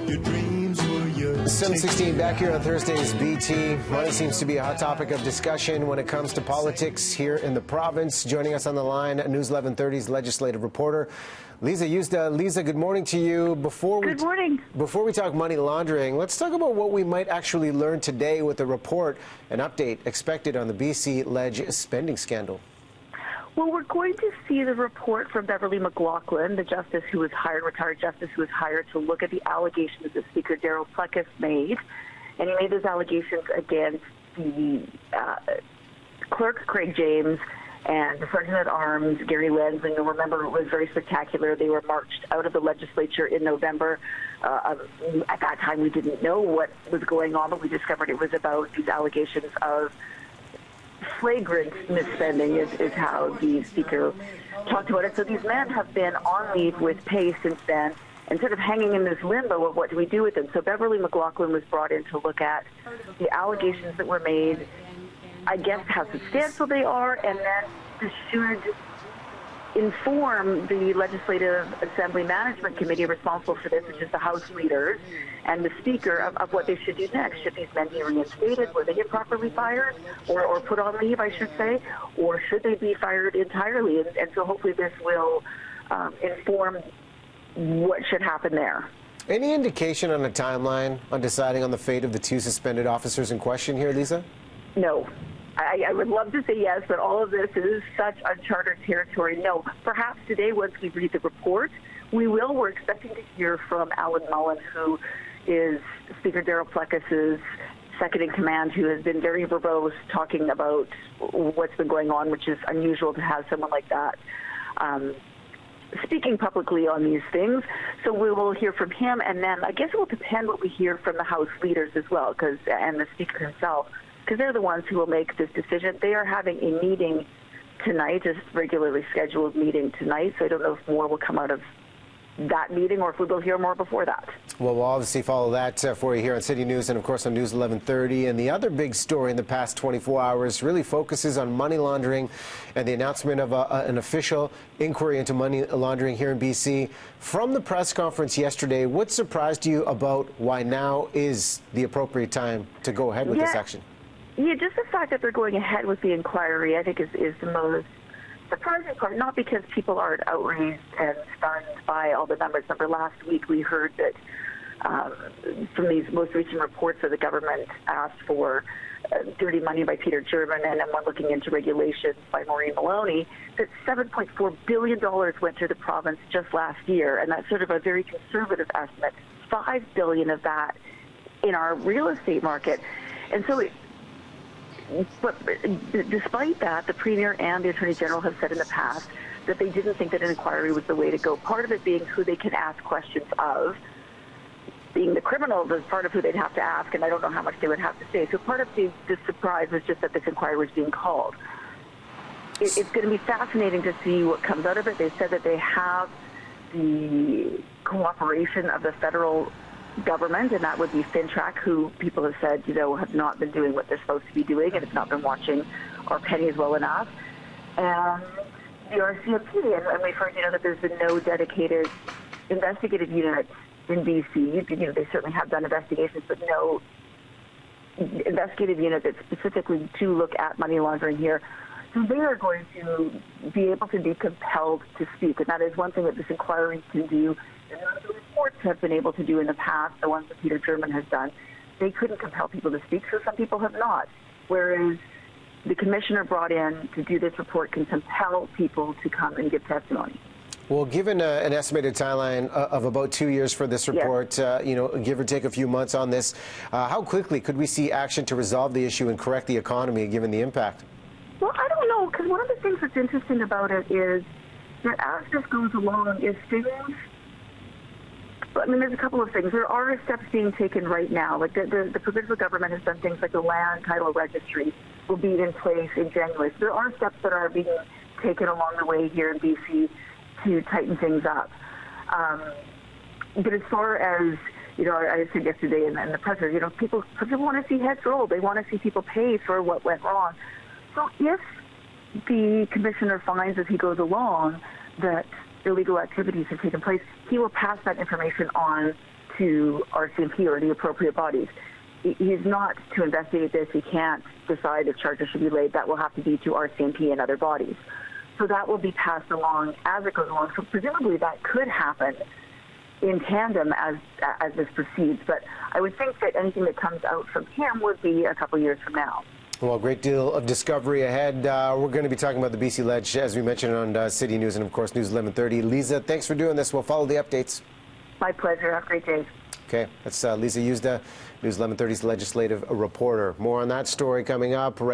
Your dreams were your 7:16 back here on Thursday's BT. Money seems to be a hot topic of discussion when it comes to politics here in the province. Joining us on the line, News 1130's legislative reporter, Lisa Yuzda. Lisa, good morning to you. Good morning. Before we talk money laundering, let's talk about what we might actually learn today with the report, an update expected on the BC Leg spending scandal. Well, we're going to see the report from Beverly McLaughlin, the justice who was hired, retired justice who was hired to look at the allegations that Speaker Darryl Plekas made. And he made those allegations against the clerk, Craig James, and the Sergeant-at-Arms, Gary Lenz. And you'll remember it was very spectacular. They were marched out of the legislature in November. At that time, we didn't know what was going on, but we discovered it was about these allegations of flagrant misspending is how the speaker talked about it. So these men have been on leave with pay since then and sort of hanging in this limbo of what do we do with them. So Beverly McLaughlin was brought in to look at the allegations that were made, I guess how substantial they are, and then should inform the Legislative Assembly Management Committee responsible for this, which is the House leaders and the Speaker, of what they should do next. Should these men be reinstated? Were they improperly fired or put on leave, I should say? Or should they be fired entirely? And so hopefully this will inform what should happen there. Any indication on a timeline on deciding on the fate of the two suspended officers in question here, Lisa? No. I would love to say yes, but all of this is such uncharted territory. No, perhaps today, once we read the report, we will. We're expecting to hear from Alan Mullen, who is Speaker Darryl Plekas' second-in-command, who has been very verbose talking about what's been going on, which is unusual to have someone like that speaking publicly on these things. So we will hear from him, and then I guess it will depend what we hear from the House leaders as well, and the Speaker himself, because they're the ones who will make this decision. They are having a meeting tonight, a regularly scheduled meeting tonight, so I don't know if more will come out of that meeting or if we will hear more before that. Well, we'll obviously follow that for you here on City News and, of course, on News 1130. And the other big story in the past 24 hours really focuses on money laundering and the announcement of an official inquiry into money laundering here in BC. From the press conference yesterday, what surprised you about why now is the appropriate time to go ahead with this action? Yeah, just the fact that they're going ahead with the inquiry, I think, is the most surprising part, not because people aren't outraged and stunned by all the numbers. Remember, last week we heard that from these most recent reports that the government asked for dirty money by Peter German and then one looking into regulations by Maureen Maloney, that $7.4 billion went through the province just last year, and that's sort of a very conservative estimate, $5 billion of that in our real estate market. And so but despite that, the Premier and the Attorney General have said in the past that they didn't think that an inquiry was the way to go. Part of it being who they can ask questions of, being the criminals is part of who they'd have to ask, and I don't know how much they would have to say. So part of the surprise was just that this inquiry was being called. It's going to be fascinating to see what comes out of it. They said that they have the cooperation of the federal government, and that would be FinTrack, who people have said, have not been doing what they're supposed to be doing and have not been watching our pennies well enough. And the RCMP, and we've heard, that there's been no dedicated investigative unit in BC. They certainly have done investigations, but no investigative unit that's specifically to look at money laundering here. So they are going to be able to be compelled to speak, and that is one thing that this inquiry can do. And the reports have been able to do in the past, the ones that Peter German has done. They couldn't compel people to speak, so some people have not. Whereas the commissioner brought in to do this report can compel people to come and give testimony. Well, given an estimated timeline of about 2 years for this report, give or take a few months on this, how quickly could we see action to resolve the issue and correct the economy, given the impact? Well, I don't know, because one of the things that's interesting about it is that as this goes along, there's a couple of things. There are steps being taken right now. Like the provincial government has done things like the land title registry will be in place in January. So there are steps that are being taken along the way here in BC to tighten things up. But as far as, I said yesterday in the press, people want to see heads rolled. They want to see people pay for what went wrong. So if the commissioner finds as he goes along that illegal activities have taken place, he will pass that information on to RCMP or the appropriate bodies. He's not to investigate this. He can't decide if charges should be laid. That will have to be to RCMP and other bodies. So that will be passed along as it goes along. So presumably that could happen in tandem as this proceeds. But I would think that anything that comes out from him would be a couple years from now. Well, a great deal of discovery ahead. We're going to be talking about the BC Ledge, as we mentioned, on City News and, of course, News 1130. Lisa, thanks for doing this. We'll follow the updates. My pleasure. Have a great day. Okay, that's Lisa Yuzda, News 1130's legislative reporter. More on that story coming up right